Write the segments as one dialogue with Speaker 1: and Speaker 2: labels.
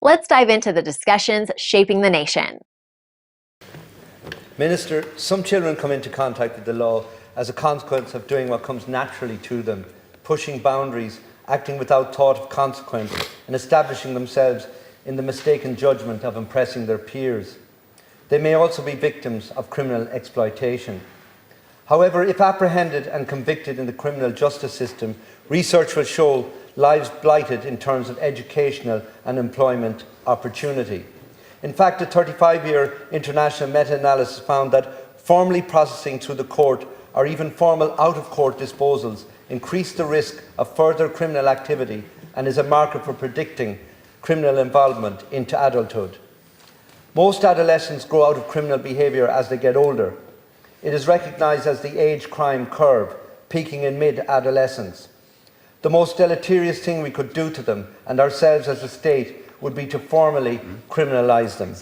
Speaker 1: Let's dive into the discussions shaping the nation.
Speaker 2: Minister, some children come into contact with the law as a consequence of doing what comes naturally to them, pushing boundaries, acting without thought of consequence, and establishing themselves in the mistaken judgment of impressing their peers. They may also be victims of criminal exploitation. However, if apprehended and convicted in the criminal justice system, research will show lives blighted in terms of educational and employment opportunity. In fact, a 35-year international meta-analysis found that formally processing through the court or even formal out-of-court disposals increase the risk of further criminal activity and is a marker for predicting criminal involvement into adulthood. Most adolescents grow out of criminal behaviour as they get older. It is recognised as the age crime curve, peaking in mid-adolescence. The most deleterious thing we could do to them and ourselves as a state would be to formally criminalise them.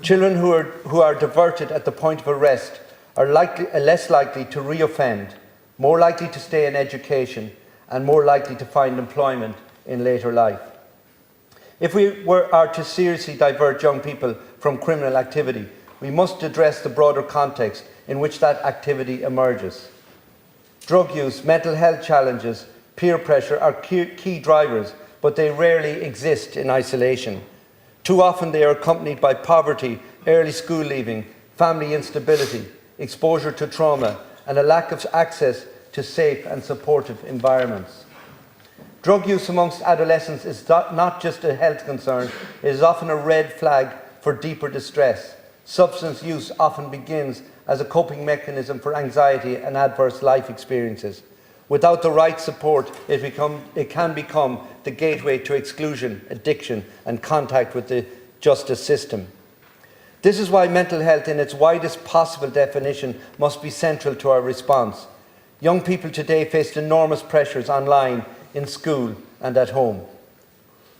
Speaker 2: Children who are diverted at the point of arrest are less likely to reoffend, more likely to stay in education, and more likely to find employment in later life. If we are to seriously divert young people from criminal activity, we must address the broader context in which that activity emerges. Drug use, mental health challenges, peer pressure are key drivers, but they rarely exist in isolation. Too often they are accompanied by poverty, early school leaving, family instability, exposure to trauma, and a lack of access to safe and supportive environments. Drug use amongst adolescents is not just a health concern, it is often a red flag for deeper distress. Substance use often begins as a coping mechanism for anxiety and adverse life experiences. Without the right support, it can become the gateway to exclusion, addiction, and contact with the justice system. This is why mental health in its widest possible definition must be central to our response. Young people today face enormous pressures online, in school, and at home.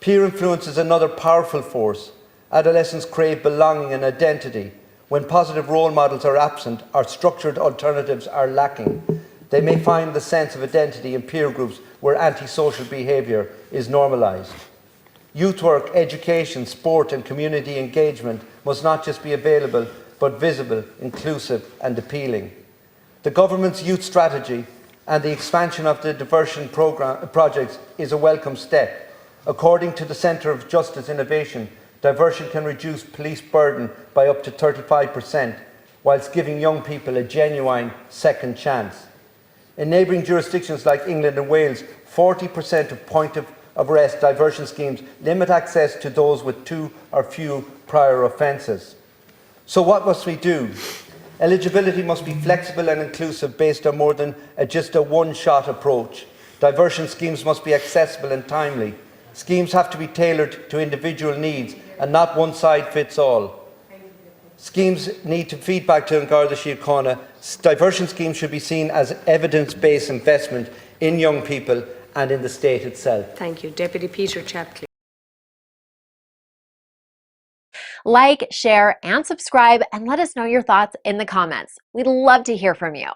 Speaker 2: Peer influence is another powerful force. Adolescents crave belonging and identity. When positive role models are absent or structured alternatives are lacking, they may find the sense of identity in peer groups where antisocial behaviour is normalised. Youth work, education, sport and community engagement must not just be available, but visible, inclusive and appealing. The government's youth strategy and the expansion of the diversion projects is a welcome step. According to the Centre of Justice Innovation, diversion can reduce police burden by up to 35%, whilst giving young people a genuine second chance. In neighbouring jurisdictions like England and Wales, 40% of point of arrest diversion schemes limit access to those with 2 or few prior offences. So what must we do? Eligibility must be flexible and inclusive based on more than just a one-shot approach. Diversion schemes must be accessible and timely. Schemes have to be tailored to individual needs and not one side fits all. Schemes need to feed back to Garda Síochána. Diversion schemes should be seen as evidence-based investment in young people and in the state itself.
Speaker 3: Thank you. Deputy Peter Chapley.
Speaker 1: Like, share, and subscribe, and let us know your thoughts in the comments. We'd love to hear from you.